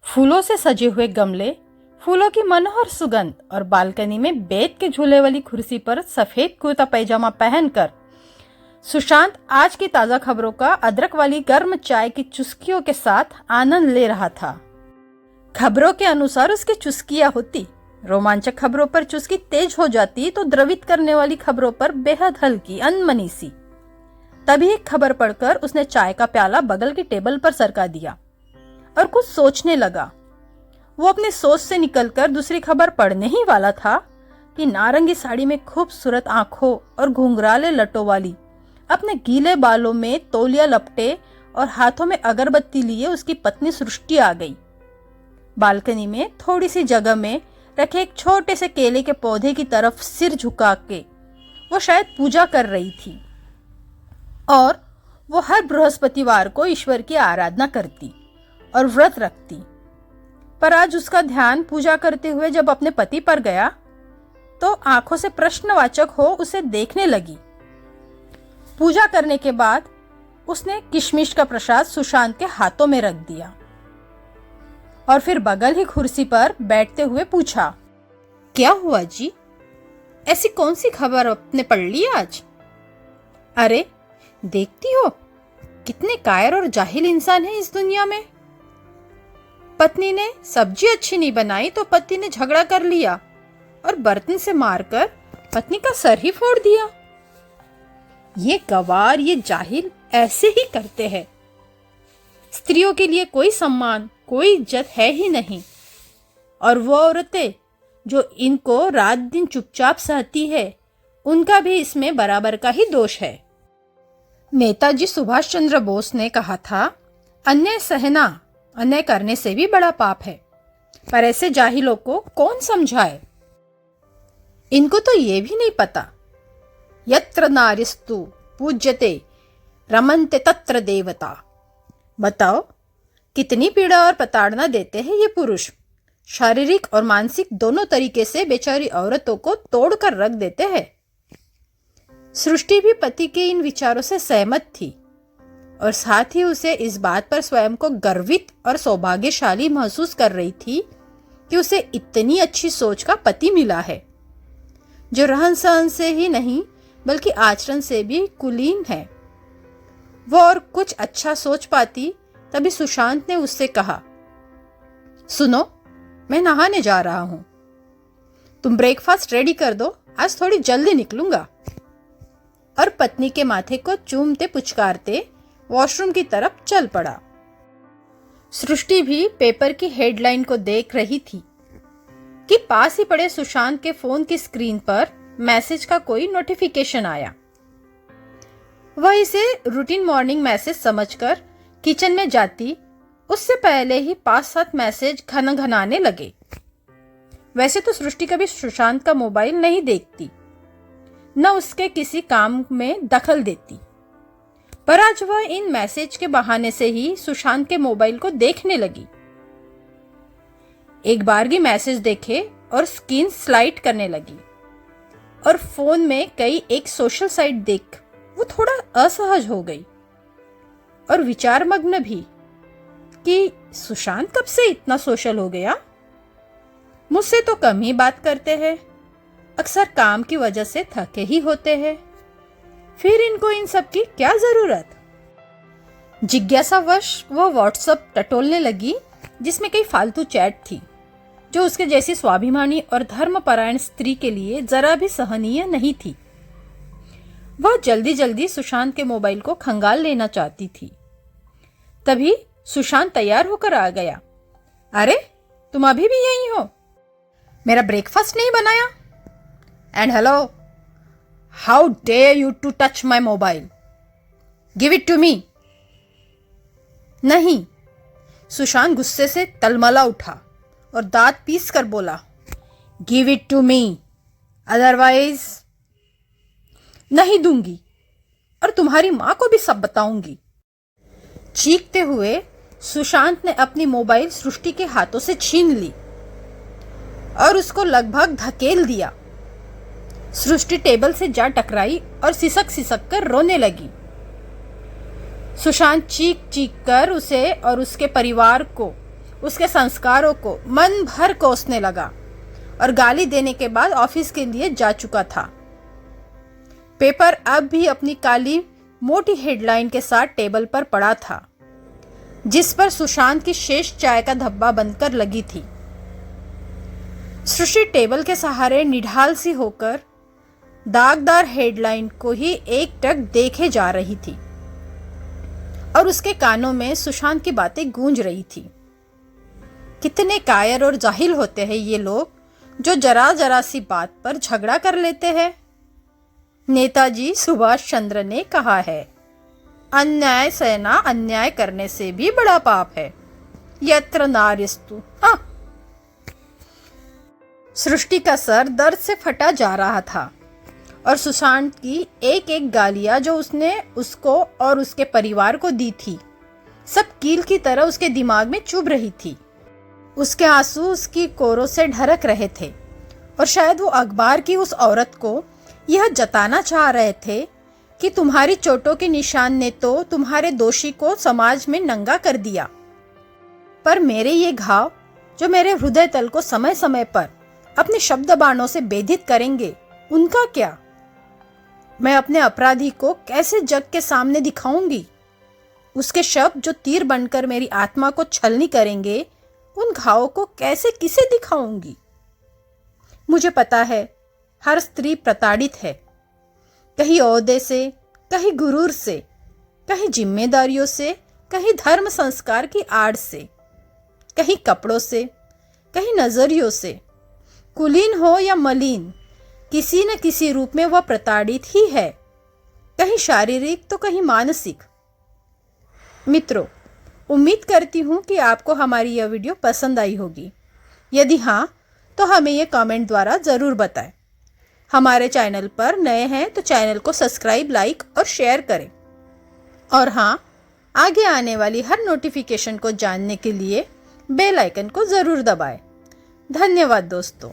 फूलों से सजे हुए गमले, फूलों की मनोहर सुगंध और बालकनी में बेत के झूले वाली कुर्सी पर सफेद कुर्ता पैजामा पहनकर सुशांत आज की ताजा खबरों का अदरक वाली गर्म चाय की चुस्कियों के साथ आनंद ले रहा था। खबरों के अनुसार उसकी चुस्कियां होती, रोमांचक खबरों पर चुस्की तेज हो जाती तो द्रवित करने वाली खबरों पर बेहद हल्की अनमनी सी। तभी एक खबर पढ़कर उसने चाय का प्याला बगल की टेबल पर सरका दिया और कुछ सोचने लगा। वो अपनी सोच से निकलकर दूसरी खबर पढ़ने ही वाला था कि नारंगी साड़ी में खूबसूरत आंखों और घुंघराले लटों वाली, अपने गीले बालों में तौलिया लपटे और हाथों में अगरबत्ती लिए उसकी पत्नी सृष्टि आ गई। बालकनी में थोड़ी सी जगह में रखे एक छोटे से केले के पौधे की तरफ सिर झुका के वो शायद पूजा कर रही थी और वो हर बृहस्पतिवार को ईश्वर की आराधना करती और व्रत रखती। पर आज उसका ध्यान पूजा करते हुए जब अपने पति पर गया तो आंखों से प्रश्नवाचक हो उसे देखने लगी। पूजा करने के बाद उसने किशमिश का प्रसाद सुशांत के हाथों में रख दिया और फिर बगल ही कुर्सी पर बैठते हुए पूछा, क्या हुआ जी? ऐसी कौन सी खबर आपने पढ़ ली आज? अरे देखती हो कितने कायर और जाहिल इंसान हैं इस दुनिया में। पत्नी ने सब्जी अच्छी नहीं बनाई तो पति ने झगड़ा कर लिया और बर्तन से मारकर पत्नी का सर ही फोड़ दिया। ये गवार, ये जाहिल ऐसे ही करते हैं। स्त्रियों के लिए कोई सम्मान, कोई इज्जत है ही नहीं। और वो औरतें जो इनको रात दिन चुपचाप सहती है, उनका भी इसमें बराबर का ही दोष है। नेताजी सुभाष चंद्र बोस ने कहा था, अन्याय सहना अन्याय करने से भी बड़ा पाप है। पर ऐसे जाहिलों को कौन समझाए? इनको तो ये भी नहीं पता, यत्र नारिस्तु पूज्यते रमन्ते तत्र देवता। बताओ कितनी पीड़ा और प्रताड़ना देते हैं ये पुरुष। शारीरिक और मानसिक दोनों तरीके से बेचारी औरतों को तोड़कर रख देते हैं। सृष्टि भी पति के इन विचारों से सहमत थी और साथ ही उसे इस बात पर स्वयं को गर्वित और सौभाग्यशाली महसूस कर रही थी कि उसे इतनी अच्छी सोच का पति मिला है, जो रहन सहन से ही नहीं बल्कि आचरण से भी कुलीन है। वो और कुछ अच्छा सोच पाती तभी सुशांत ने उससे कहा, सुनो मैं नहाने जा रहा हूं, तुम ब्रेकफास्ट रेडी कर दो, आज थोड़ी जल्दी निकलूंगा। और पत्नी के माथे को चूमते पुचकारते वॉशरूम की तरफ चल पड़ा। सृष्टि भी पेपर की हेडलाइन को देख रही थी कि पास ही पड़े सुशांत के फोन की स्क्रीन पर मैसेज का कोई नोटिफिकेशन आया। वह इसे रूटीन मॉर्निंग मैसेज समझकर किचन में जाती, उससे पहले ही 5-7 मैसेज घनाने लगे। वैसे तो सृष्टि कभी सुशांत का मोबाइल नहीं देखती, न उसके किसी काम में दखल देती, पर आज वह इन मैसेज के बहाने से ही सुशांत के मोबाइल को देखने लगी। एक बार भी मैसेज देखे और स्क्रीन स्लाइड करने लगी और फोन में कई एक सोशल साइट देख वो थोड़ा असहज हो गई और विचारमग्न भी कि सुशांत कब से इतना सोशल हो गया। मुझसे तो कम ही बात करते हैं, अक्सर काम की वजह से थके ही होते हैं, फिर इनको इन सब की क्या जरूरत। जिज्ञासावश वह व्हाट्सएप टटोलने लगी जिसमें कई फालतू चैट थी जो उसके जैसी स्वाभिमानी और धर्मपरायण स्त्री के लिए जरा भी सहनीय नहीं थी। वह जल्दी जल्दी सुशांत के मोबाइल को खंगाल लेना चाहती थी। तभी सुशांत तैयार होकर आ गया। अरे तुम अभी भी यहीं हो? मेरा ब्रेकफास्ट नहीं बनाया? And hello, how dare you to touch my mobile? Give it to me. नहीं, सुशांत गुस्से से तलमला उठा और दांत पीस कर बोला, give it to me, otherwise नहीं दूंगी और तुम्हारी मां को भी सब बताऊंगी। चीखते हुए सुशांत ने अपनी मोबाइल सृष्टि के हाथों से छीन ली और उसको लगभग धकेल दिया। सृष्टि टेबल से जा टकराई और सिसक कर रोने लगी। सुशांत चीख कर उसे और उसके परिवार को उसके संस्कारों को मन भर कोसने लगा और गाली देने के बाद ऑफिस के लिए जा चुका था। पेपर अब भी अपनी काली मोटी हेडलाइन के साथ टेबल पर पड़ा था, जिस पर सुशांत की शेष चाय का धब्बा बनकर लगी थी। सृष्टि टेबल के सहारे निढाल सी होकर दागदार हेडलाइन को ही एकटक देखे जा रही थी और उसके कानों में सुशांत की बातें गूंज रही थी। कितने कायर और जाहिल होते हैं ये लोग जो जरा जरा सी बात पर झगड़ा कर लेते हैं। नेताजी सुभाष चंद्र ने कहा है, अन्याय सहना अन्याय करने से भी बड़ा पाप है। यत्र नार्यस्तु। सृष्टि का सर दर्द से फटा जा रहा था और सुशांत की एक एक गालियां जो उसने उसको और उसके परिवार को दी थी, सब कील की तरह उसके दिमाग में चुभ रही थी। उसके आंसू उसकी कोरों से ढरक रहे थे और शायद वो अखबार की उस औरत को यह जताना चाह रहे थे कि तुम्हारी चोटों के निशान ने तो तुम्हारे दोषी को समाज में नंगा कर दिया, पर मेरे ये घाव जो मेरे हृदय तल को समय समय पर अपने शब्द बाणों से बेधित करेंगे, उनका क्या? मैं अपने अपराधी को कैसे जग के सामने दिखाऊंगी? उसके शब्द जो तीर बनकर मेरी आत्मा को छलनी करेंगे, उन घावों को कैसे किसे दिखाऊंगी? मुझे पता है हर स्त्री प्रताड़ित है, कहीं ओहदे से, कहीं गुरूर से, कहीं जिम्मेदारियों से, कहीं धर्म संस्कार की आड़ से, कहीं कपड़ों से, कहीं नजरियों से। कुलीन हो या मलिन, किसी न किसी रूप में वह प्रताड़ित ही है, कहीं शारीरिक तो कहीं मानसिक। मित्रों, उम्मीद करती हूँ कि आपको हमारी यह वीडियो पसंद आई होगी। यदि हाँ, तो हमें यह कमेंट द्वारा ज़रूर बताएं। हमारे चैनल पर नए हैं तो चैनल को सब्सक्राइब, लाइक और शेयर करें। और हाँ, आगे आने वाली हर नोटिफिकेशन को जानने के लिए बेल आइकन को ज़रूर दबाएं। धन्यवाद दोस्तों।